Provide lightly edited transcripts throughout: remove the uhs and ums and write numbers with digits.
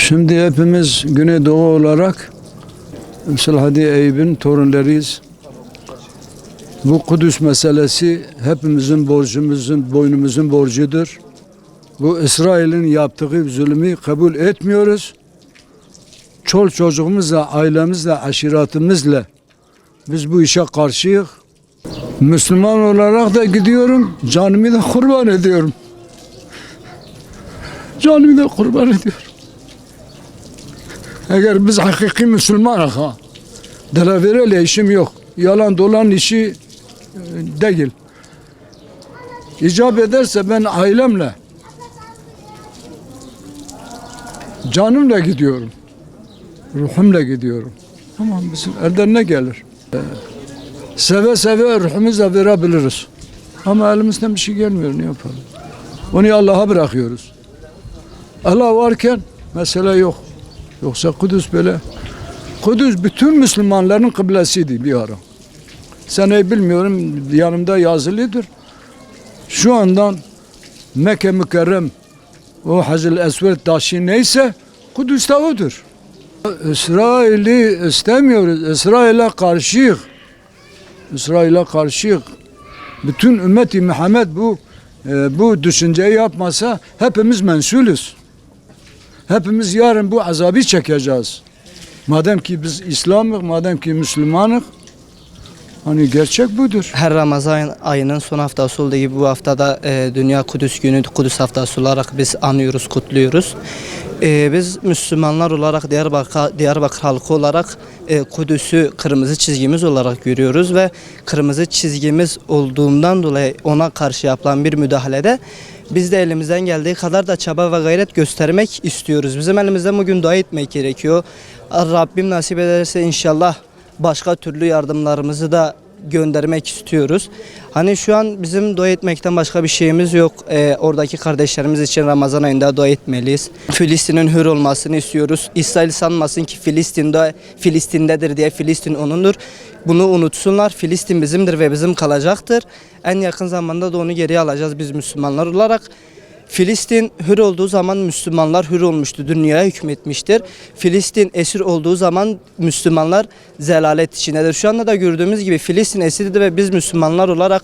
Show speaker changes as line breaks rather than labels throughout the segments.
Şimdi hepimiz Güneydoğu olarak Hadi Eyüp'ün torunlarıyız. Bu Kudüs meselesi hepimizin boynumuzun borcudur. Bu İsrail'in yaptığı zulmü kabul etmiyoruz. Çoluk çocuğumuzla, ailemizle, aşiretimizle biz bu işe karşıyız. Müslüman olarak da gidiyorum, canımı da kurban ediyorum. Canımı da kurban ediyorum. Eğer biz hakiki Müslümanız ha, delavereyle işim yok. Yalan dolan işi değil. İcap ederse ben ailemle, canımla gidiyorum. Ruhumla gidiyorum. Tamam, bizim elden ne gelir? Seve seve ruhumuzla verebiliriz. Ama elimizden bir şey gelmiyor, ne yapalım? Onu Allah'a bırakıyoruz. Allah varken mesele yok. Yoksa Kudüs böyle. Kudüs bütün Müslümanların kıblesiydi bir ara. Seneyi bilmiyorum, yanımda yazılıdır. Şu andan Mekke mükerrem o Hacer-i Esved taşı neyse Kudüs'te odur. İsrail'i istemiyoruz. İsrail'e karşıyız. İsrail'e karşıyız. Bütün ümmeti Muhammed bu düşünceyi yapmasa hepimiz mensulüz. Hepimiz yarın bu azabı çekeceğiz. Madem ki biz İslam'ız, madem ki Müslümanız, hani gerçek budur.
Her Ramazan ayının son haftası olduğu gibi bu haftada Dünya Kudüs Günü, Kudüs Haftası olarak biz anıyoruz, kutluyoruz. Biz Müslümanlar olarak, Diyarbakır halkı olarak Kudüs'ü kırmızı çizgimiz olarak görüyoruz ve kırmızı çizgimiz olduğundan dolayı ona karşı yapılan bir müdahalede biz de elimizden geldiği kadar da çaba ve gayret göstermek istiyoruz. Bizim elimizden bugün dua etmek gerekiyor. Rabbim nasip ederse inşallah başka türlü yardımlarımızı da göndermek istiyoruz. Hani şu an bizim dua etmekten başka bir şeyimiz yok. Oradaki kardeşlerimiz için Ramazan ayında dua etmeliyiz. Filistin'in hür olmasını istiyoruz. İsrail sanmasın ki Filistin'dedir diye Filistin onundur. Bunu unutsunlar. Filistin bizimdir ve bizim kalacaktır. En yakın zamanda da onu geriye alacağız biz Müslümanlar olarak. Filistin hür olduğu zaman Müslümanlar hür olmuştu, dünyaya hükmetmiştir. Filistin esir olduğu zaman Müslümanlar zelalet içindedir. Şu anda da gördüğümüz gibi Filistin esirdir ve biz Müslümanlar olarak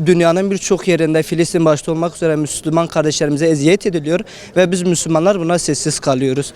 dünyanın birçok yerinde Filistin başta olmak üzere Müslüman kardeşlerimize eziyet ediliyor ve biz Müslümanlar buna sessiz kalıyoruz.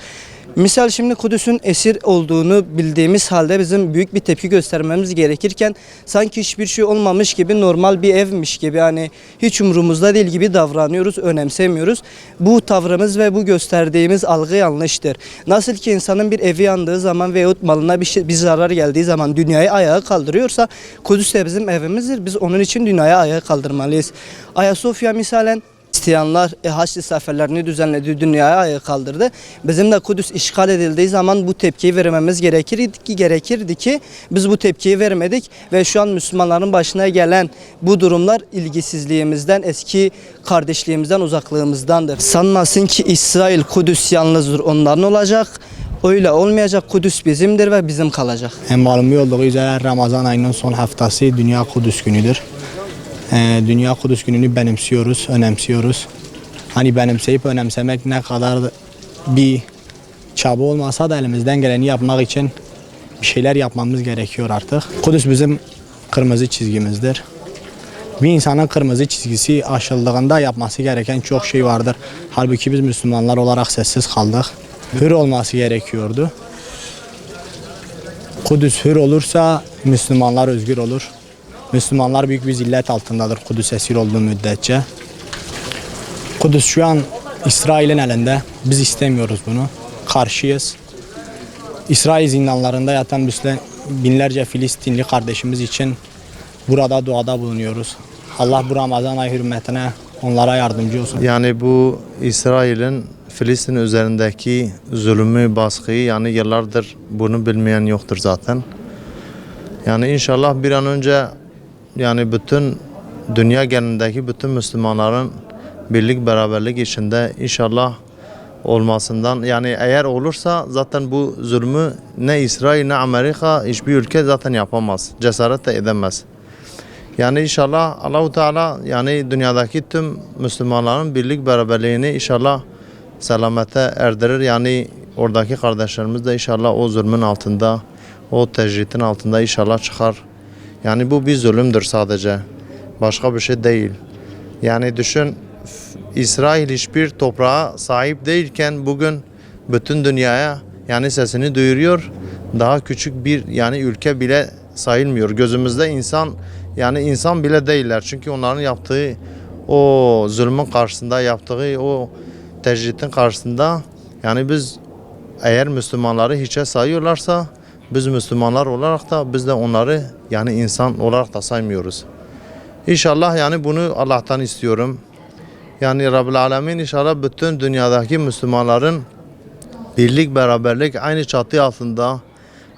Misal şimdi Kudüs'ün esir olduğunu bildiğimiz halde bizim büyük bir tepki göstermemiz gerekirken sanki hiçbir şey olmamış gibi, normal bir evmiş gibi, hani hiç umurumuzda değil gibi davranıyoruz, önemsemiyoruz. Bu tavrımız ve bu gösterdiğimiz algı yanlıştır. Nasıl ki insanın bir evi yandığı zaman veyahut malına bir zarar geldiği zaman dünyayı ayağa kaldırıyorsa Kudüs de bizim evimizdir. Biz onun için dünyayı ayağa kaldırmalıyız. Ayasofya misalen Hristiyanlar haç seferlerini düzenledi, dünyaya ayağa kaldırdı. Bizim de Kudüs işgal edildiği zaman bu tepkiyi vermemiz gerekirdi ki biz bu tepkiyi vermedik ve şu an Müslümanların başına gelen bu durumlar ilgisizliğimizden, eski kardeşliğimizden, uzaklığımızdandır. Sanmasın ki İsrail Kudüs yalnızdır, onların olacak. Öyle olmayacak. Kudüs bizimdir ve bizim kalacak.
Malum olduğu üzere Ramazan ayının son haftası Dünya Kudüs Günü'dür. Dünya Kudüs Günü'nü benimsiyoruz, önemsiyoruz. Hani benimseyip önemsemek ne kadar bir çaba olmasa da elimizden geleni yapmak için bir şeyler yapmamız gerekiyor artık. Kudüs bizim kırmızı çizgimizdir. Bir insanın kırmızı çizgisi aşıldığında yapması gereken çok şey vardır. Halbuki biz Müslümanlar olarak sessiz kaldık. Hür olması gerekiyordu. Kudüs hür olursa Müslümanlar özgür olur. Müslümanlar büyük bir zillet altındadır Kudüs esir olduğu müddetçe. Kudüs şu an İsrail'in elinde. Biz istemiyoruz bunu. Karşıyız. İsrail zindanlarında yatan binlerce Filistinli kardeşimiz için burada duada bulunuyoruz. Allah bu Ramazan ayı hürmetine onlara yardımcı olsun.
Yani bu İsrail'in Filistin üzerindeki zulmü, baskıyı, yani yıllardır bunu bilmeyen yoktur zaten. Yani inşallah bir an önce yani bütün dünya genelindeki bütün Müslümanların birlik beraberlik içinde inşallah olmasından, yani eğer olursa zaten bu zulmü ne İsrail ne Amerika hiçbir ülke zaten yapamaz, cesaret de edemez. Yani inşallah Allahu Teala yani dünyadaki tüm Müslümanların birlik beraberliğini inşallah selamete erdirir. Yani oradaki kardeşlerimiz de inşallah o zulmün altında, o tecritin altında inşallah çıkar. Yani bu bir zulümdür sadece. Başka bir şey değil. Yani düşün, İsrail hiçbir toprağa sahip değilken bugün bütün dünyaya yani sesini duyuruyor. Daha küçük bir yani ülke bile sayılmıyor. Gözümüzde insan yani insan bile değiller. Çünkü onların yaptığı o zulmün karşısında, yaptığı o tecritin karşısında yani biz eğer Müslümanları hiçe sayıyorlarsa biz Müslümanlar olarak da biz de onları yani insan olarak da saymıyoruz. İnşallah yani bunu Allah'tan istiyorum. Yani Rabbül Alemin inşallah bütün dünyadaki Müslümanların birlik, beraberlik aynı çatı altında,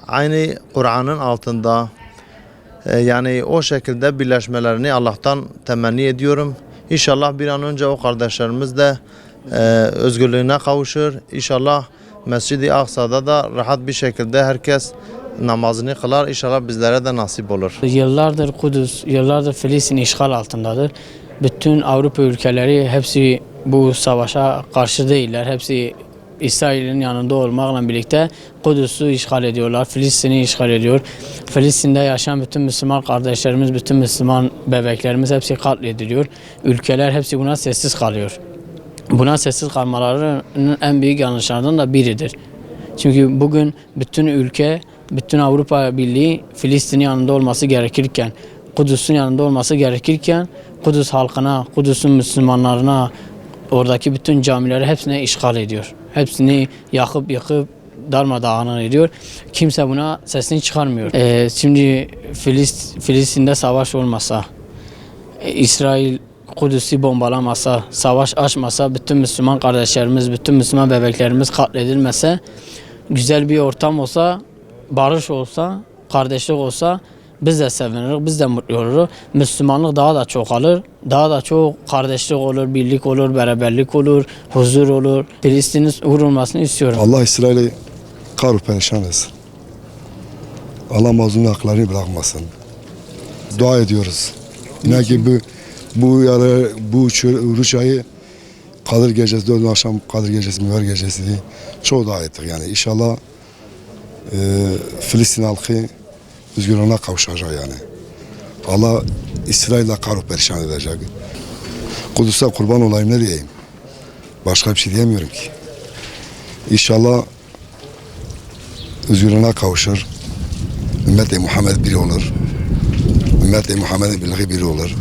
aynı Kur'an'ın altında yani o şekilde birleşmelerini Allah'tan temenni ediyorum. İnşallah bir an önce o kardeşlerimiz de özgürlüğüne kavuşur. İnşallah Mescid-i Aksa'da da rahat bir şekilde herkes namazını kılar. İnşallah bizlere de nasip olur.
Yıllardır Kudüs, yıllardır Filistin işgal altındadır. Bütün Avrupa ülkeleri hepsi bu savaşa karşı değiller. Hepsi İsrail'in yanında olmakla birlikte Kudüs'ü işgal ediyorlar. Filistin'i işgal ediyor. Filistin'de yaşayan bütün Müslüman kardeşlerimiz, bütün Müslüman bebeklerimiz hepsi katlediliyor. Ülkeler hepsi buna sessiz kalıyor. Buna sessiz kalmalarının en büyük yanlışlarından da biridir. Çünkü bugün bütün ülke, bütün Avrupa Birliği Filistin'in yanında olması gerekirken, Kudüs'ün yanında olması gerekirken Kudüs halkına, Kudüs'ün Müslümanlarına, oradaki bütün camileri hepsine işgal ediyor. Hepsini yakıp yıkıp darmadağın ediyor. Kimse buna sesini çıkarmıyor. Şimdi Filistin'de savaş olmasa, İsrail Kudüs'ü bombalamasa, savaş açmasa, bütün Müslüman kardeşlerimiz, bütün Müslüman bebeklerimiz katledilmese, güzel bir ortam olsa, barış olsa, kardeşlik olsa biz de seviniriz, biz de mutlu oluruz. Müslümanlık daha da çoğalır, daha da çok kardeşlik olur, birlik olur, beraberlik olur, huzur olur. Filistin'in vurulmasını istiyorum.
Allah İsrail'i karu perişan etsin. Allah mazlum haklarını bırakmasın. Dua ediyoruz. Ne gibi bu oruç ayı Kadir Gecesi, 4 akşam Kadir Gecesi, Müver Gecesi diye çok dua ettik yani. İnşallah Filistin halkı özgürlüğüne kavuşacak yani. Allah İsrail'le karu perişan edecek. Kudüs'e kurban olayım ne diyeyim? Başka bir şey diyemiyorum ki. İnşallah özgürlüğüne kavuşur. Ümmet-i Muhammed biri olur. Ümmet-i Muhammed'in birliği biri olur.